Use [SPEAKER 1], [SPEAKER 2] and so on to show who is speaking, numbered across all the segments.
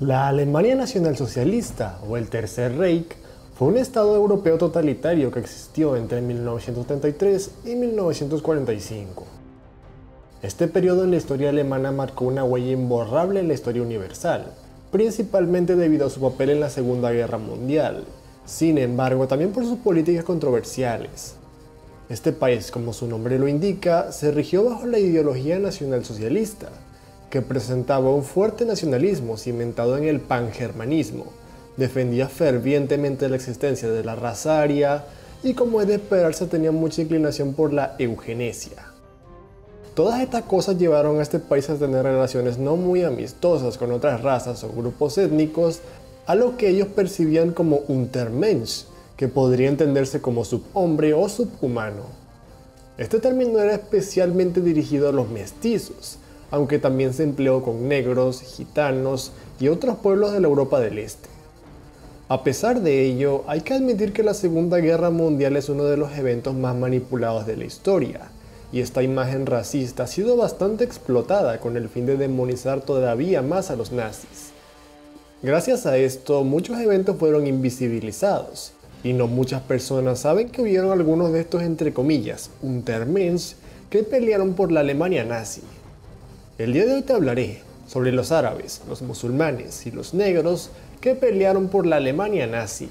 [SPEAKER 1] La Alemania nacionalsocialista, o el Tercer Reich, fue un estado europeo totalitario que existió entre 1933 y 1945. Este periodo en la historia alemana marcó una huella imborrable en la historia universal, principalmente debido a su papel en la Segunda Guerra Mundial. Sin embargo, también por sus políticas controversiales. Este país, como su nombre lo indica, se rigió bajo la ideología nacionalsocialista, que presentaba un fuerte nacionalismo cimentado en el pangermanismo, defendía fervientemente la existencia de la raza aria y, como es de esperarse, tenía mucha inclinación por la eugenesia. Todas estas cosas llevaron a este país a tener relaciones no muy amistosas con otras razas o grupos étnicos, a lo que ellos percibían como Untermensch, que podría entenderse como subhombre o subhumano. Este término era especialmente dirigido a los mestizos, aunque también se empleó con negros, gitanos y otros pueblos de la Europa del Este. A pesar de ello, hay que admitir que la Segunda Guerra Mundial es uno de los eventos más manipulados de la historia, y esta imagen racista ha sido bastante explotada con el fin de demonizar todavía más a los nazis. Gracias a esto, muchos eventos fueron invisibilizados, y no muchas personas saben que hubieron algunos de estos, entre comillas, Untermensch, que pelearon por la Alemania nazi. El día de hoy te hablaré sobre los árabes, los musulmanes y los negros que pelearon por la Alemania nazi.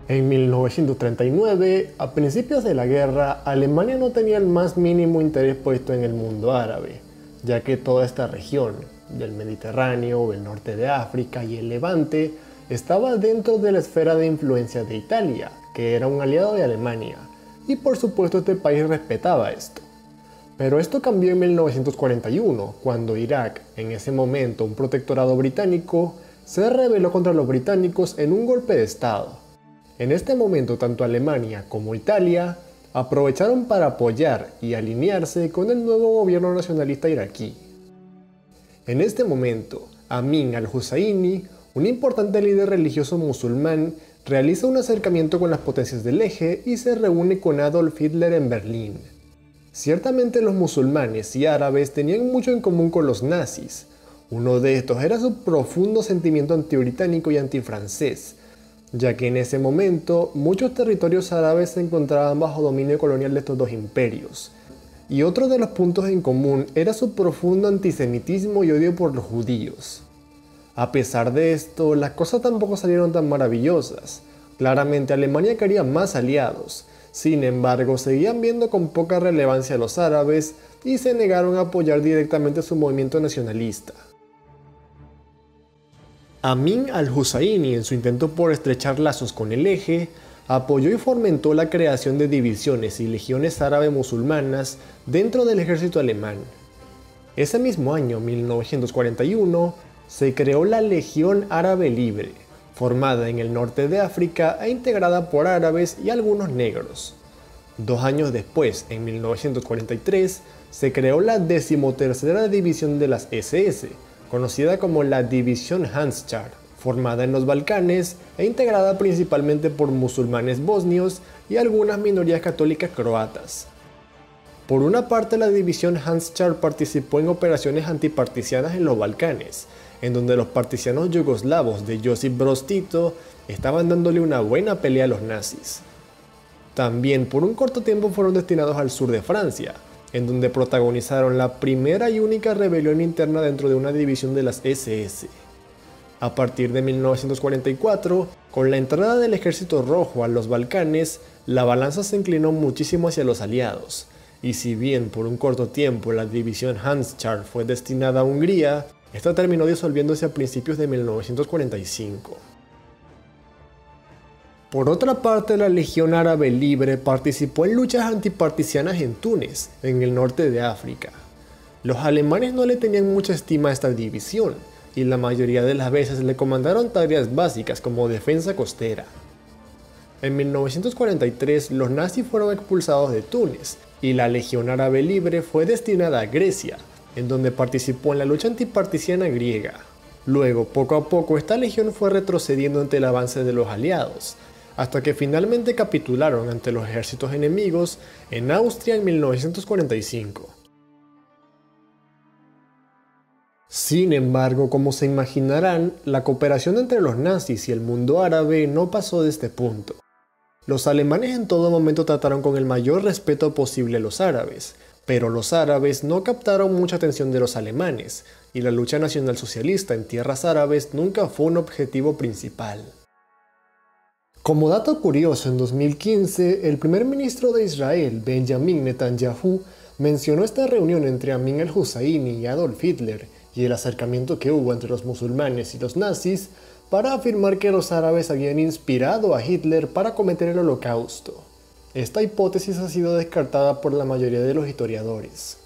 [SPEAKER 1] En 1939, a principios de la guerra, Alemania no tenía el más mínimo interés puesto en el mundo árabe, ya que toda esta región, del Mediterráneo, el norte de África y el Levante, estaba dentro de la esfera de influencia de Italia, que era un aliado de Alemania, y por supuesto este país respetaba esto. Pero esto cambió en 1941, cuando Irak, en ese momento un protectorado británico, se rebeló contra los británicos en un golpe de estado. En este momento tanto Alemania como Italia aprovecharon para apoyar y alinearse con el nuevo gobierno nacionalista iraquí. En este momento, Amin al-Husseini, un importante líder religioso musulmán, realiza un acercamiento con las potencias del eje y se reúne con Adolf Hitler en Berlín. Ciertamente los musulmanes y árabes tenían mucho en común con los nazis. Uno de estos era su profundo sentimiento antibritánico y antifrancés, ya que en ese momento muchos territorios árabes se encontraban bajo dominio colonial de estos dos imperios. Y otro de los puntos en común era su profundo antisemitismo y odio por los judíos. A pesar de esto, las cosas tampoco salieron tan maravillosas. Claramente Alemania quería más aliados. Sin embargo, seguían viendo con poca relevancia a los árabes y se negaron a apoyar directamente su movimiento nacionalista. Amin al-Husseini, en su intento por estrechar lazos con el eje, apoyó y fomentó la creación de divisiones y legiones árabe-musulmanas dentro del ejército alemán. Ese mismo año, 1941, se creó la Legión Árabe Libre, formada en el norte de África e integrada por árabes y algunos negros. 2 años después, en 1943, se creó la 13ª División de las SS, conocida como la División Handschar, formada en los Balcanes e integrada principalmente por musulmanes bosnios y algunas minorías católicas croatas. Por una parte, la División Handschar participó en operaciones antipartisanas en los Balcanes, en donde los partisanos yugoslavos de Josip Broz Tito estaban dándole una buena pelea a los nazis. También por un corto tiempo fueron destinados al sur de Francia, en donde protagonizaron la primera y única rebelión interna dentro de una división de las SS. A partir de 1944, con la entrada del Ejército Rojo a los Balcanes, la balanza se inclinó muchísimo hacia los aliados, y si bien por un corto tiempo la división Handschar fue destinada a Hungría, esta terminó disolviéndose a principios de 1945. Por otra parte, la Legión Árabe Libre participó en luchas antipartisanas en Túnez, en el norte de África. Los alemanes no le tenían mucha estima a esta división, y la mayoría de las veces le comandaron tareas básicas como defensa costera. En 1943, los nazis fueron expulsados de Túnez, y la Legión Árabe Libre fue destinada a Grecia, en donde participó en la lucha antipartisana griega. Luego, poco a poco, esta legión fue retrocediendo ante el avance de los aliados, hasta que finalmente capitularon ante los ejércitos enemigos en Austria en 1945. Sin embargo, como se imaginarán, la cooperación entre los nazis y el mundo árabe no pasó de este punto. Los alemanes en todo momento trataron con el mayor respeto posible a los árabes, pero los árabes no captaron mucha atención de los alemanes, y la lucha nacionalsocialista en tierras árabes nunca fue un objetivo principal. Como dato curioso, en 2015, el primer ministro de Israel, Benjamin Netanyahu, mencionó esta reunión entre Amin al-Husseini y Adolf Hitler y el acercamiento que hubo entre los musulmanes y los nazis para afirmar que los árabes habían inspirado a Hitler para cometer el Holocausto. Esta hipótesis ha sido descartada por la mayoría de los historiadores.